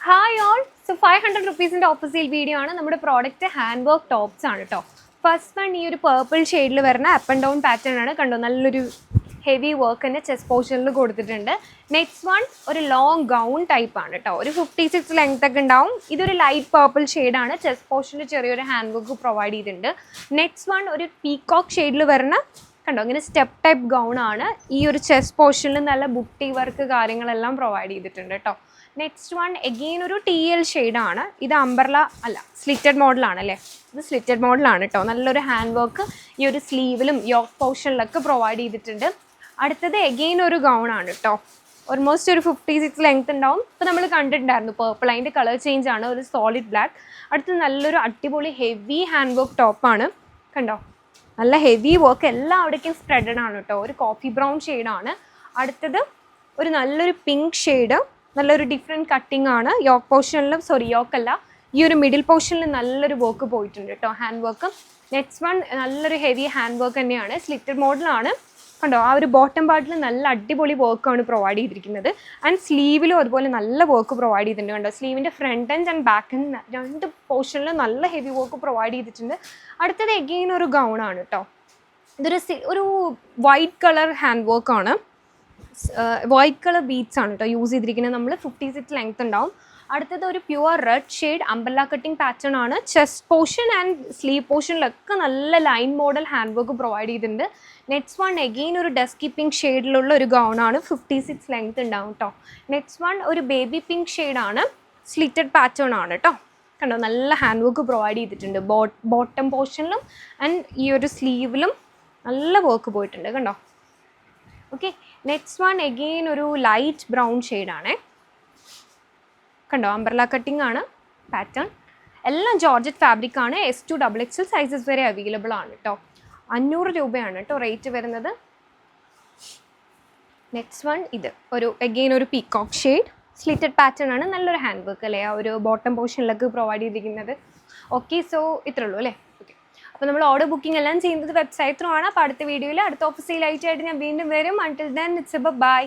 Hi all. So 500 റുപ്പീസിൻ്റെ offer sale video ആണ്. നമ്മുടെ പ്രോഡക്റ്റ് ഹാൻഡ് വർക്ക് ടോപ്സ് ആണ് കേട്ടോ. ഫസ്റ്റ് വൺ ഈ ഒരു പേർപ്പിൾ ഷെയ്ഡിൽ വരുന്ന അപ്പ് ആൻഡ് ഡൗൺ പാറ്റേൺ ആണ്. കണ്ടോ, നല്ലൊരു ഹെവി വർക്ക് തന്നെ ചെസ്റ്റ് പോർഷനിൽ കൊടുത്തിട്ടുണ്ട്. നെക്സ്റ്റ് വൺ ഒരു ലോങ് ഗൗൺ ടൈപ്പ് ആണ് കേട്ടോ. ഒരു 56 ലെങ്ത് ഒക്കെ ഉണ്ടാവും. ഇതൊരു ലൈറ്റ് പേർപ്പിൾ ഷെയ്ഡാണ്. ചെസ്റ്റ് പോർഷനിൽ ചെറിയൊരു ഹാൻഡ് വർക്ക് പ്രൊവൈഡ് ചെയ്തിട്ടുണ്ട്. നെക്സ്റ്റ് വൺ ഒരു പീകോക്ക് ഷെയ്ഡിൽ വരുന്ന കണ്ടോ ഇങ്ങനെ സ്റ്റെപ്പ് ടൈപ്പ് ഗൗൺ ആണ്. ഈ ഒരു ചെസ്റ്റ് പോർഷനിൽ നല്ല ബുട്ടി വർക്ക് കാര്യങ്ങളെല്ലാം പ്രൊവൈഡ് ചെയ്തിട്ടുണ്ട് കേട്ടോ. നെക്സ്റ്റ് വൺ എഗെയിൻ ഒരു TL ഷെയ്ഡാണ്. ഇത് അംബർല അല്ല, സ്ലിറ്റഡ് മോഡലാണ് അല്ലേ. ഇത് സ്ലിറ്റഡ് മോഡലാണ് കേട്ടോ. നല്ലൊരു ഹാൻഡ് വർക്ക് ഈ ഒരു സ്ലീവിലും യോക്ക് പോർഷനിലൊക്കെ പ്രൊവൈഡ് ചെയ്തിട്ടുണ്ട്. അടുത്തത് എഗെയിൻ ഒരു ഗൗൺ ആണ് കേട്ടോ. ഓൾമോസ്റ്റ് ഒരു 56 ലെങ്ത് ഉണ്ടാവും. ഇപ്പോൾ നമ്മൾ കണ്ടിട്ടുണ്ടായിരുന്നു പേർപ്പിൾ. അതിൻ്റെ കളർ ചേഞ്ച് ആണ്, ഒരു സോളിഡ് ബ്ലാക്ക്. അടുത്തത് നല്ലൊരു അടിപൊളി ഹെവി ഹാൻഡ് വർക്ക് ടോപ്പാണ്. കണ്ടോ, നല്ല ഹെവി വർക്ക് എല്ലാം അവിടേക്കും സ്പ്രെഡഡ് ആണ് കേട്ടോ. ഒരു കോഫി ബ്രൗൺ ഷെയ്ഡാണ്. അടുത്തത് ഒരു നല്ലൊരു പിങ്ക് ഷെയ്ഡ്, നല്ലൊരു ഡിഫറെൻറ്റ് കട്ടിംഗ് ആണ്. യോക്ക് പോർഷനിലും യോക്കല്ല, ഈ ഒരു മിഡിൽ പോർഷനിൽ നല്ലൊരു വർക്ക് പോയിട്ടുണ്ട് കേട്ടോ, ഹാൻഡ് വർക്ക്. നെക്സ്റ്റ് വൺ നല്ലൊരു ഹെവി ഹാൻഡ് വർക്ക് തന്നെയാണ്. സ്ലിറ്റഡ് മോഡലാണ്. കണ്ടോ, ആ ഒരു ബോട്ടം പാർട്ടിൽ നല്ല അടിപൊളി വർക്കാണ് പ്രൊവൈഡ് ചെയ്തിരിക്കുന്നത്. ആൻഡ് സ്ലീവിലും അതുപോലെ നല്ല വർക്ക് പ്രൊവൈഡ് ചെയ്തിട്ടുണ്ട്. കണ്ടോ, സ്ലീവിൻ്റെ front end and back end രണ്ട് പോർഷനിലും നല്ല ഹെവി വർക്ക് പ്രൊവൈഡ് ചെയ്തിട്ടുണ്ട്. അടുത്തത് എഗെയിൻ ഒരു ഗൗൺ ആണ് കേട്ടോ. ഇതൊരു വൈറ്റ് കളർ ഹാൻഡ് വർക്കാണ്. വൈറ്റ് കളർ ബീഡ്സ് ആണ് കേട്ടോ യൂസ് ചെയ്തിരിക്കുന്നത്. നമ്മൾ 56 ലെങ്ത് ഉണ്ടാവും. അടുത്തത് ഒരു pure red shade umbrella cutting pattern ആണ്. ചെസ്റ്റ് പോർഷൻ ആൻഡ് സ്ലീവ് പോർഷനിലൊക്കെ നല്ല line model hand work provide ചെയ്തിട്ടുണ്ട്. നെക്സ്റ്റ് വൺ എഗെയിൻ ഒരു ഡസ്കി പിങ്ക് ഷെയ്ഡിലുള്ള ഒരു ഗൗൺ ആണ്. 56 ലെങ്ത് ഉണ്ടാവും കേട്ടോ. നെക്സ്റ്റ് വൺ ഒരു ബേബി പിങ്ക് ഷെയ്ഡാണ്. സ്ലിറ്റഡ് പാറ്റേൺ ആണ് കേട്ടോ. കണ്ടോ, നല്ല ഹാൻഡ് വർക്ക് പ്രൊവൈഡ് ചെയ്തിട്ടുണ്ട്. ബോട്ടം പോർഷനിലും ആൻഡ് ഈ ഒരു സ്ലീവിലും നല്ല വർക്ക് പോയിട്ടുണ്ട്. കണ്ടോ, ഓക്കെ. നെക്സ്റ്റ് വൺ എഗെയിൻ ഒരു ലൈറ്റ് ബ്രൗൺ ഷെയ്ഡാണേ. കണ്ടോ, അംബ്രല്ല കട്ടിംഗ് ആണ് പാറ്റേൺ. എല്ലാം ജോർജറ്റ് ഫാബ്രിക് ആണ്. S2 XXL സൈസസ് വരെ അവൈലബിൾ ആണ് കേട്ടോ. 500 രൂപയാണ് കേട്ടോ റേറ്റ് വരുന്നത്. നെക്സ്റ്റ് വൺ ഇത് എഗെയിൻ ഒരു പീകോക്ക് ഷെയ്ഡ്, സ്ലിറ്റഡ് പാറ്റേൺ ആണ്. നല്ലൊരു ഹാൻഡ് വർക്ക് അല്ലേ, ആ ഒരു ബോട്ടം പോർഷനിലൊക്കെ പ്രൊവൈഡ് ചെയ്തിരിക്കുന്നത്. ഓക്കെ, സോ ഇത്രേ ഉള്ളൂ അല്ലേ. ഓക്കെ, അപ്പോൾ നമ്മൾ ഓർഡർ ബുക്കിംഗ് എല്ലാം ചെയ്യുന്നത് വെബ്സൈറ്റ് ത്രൂ ആണ്. അപ്പോൾ അടുത്ത വീഡിയോയിൽ അടുത്ത ഓഫീസിലായിട്ടായിട്ട് ഞാൻ വീണ്ടും വരും. Until then it's by.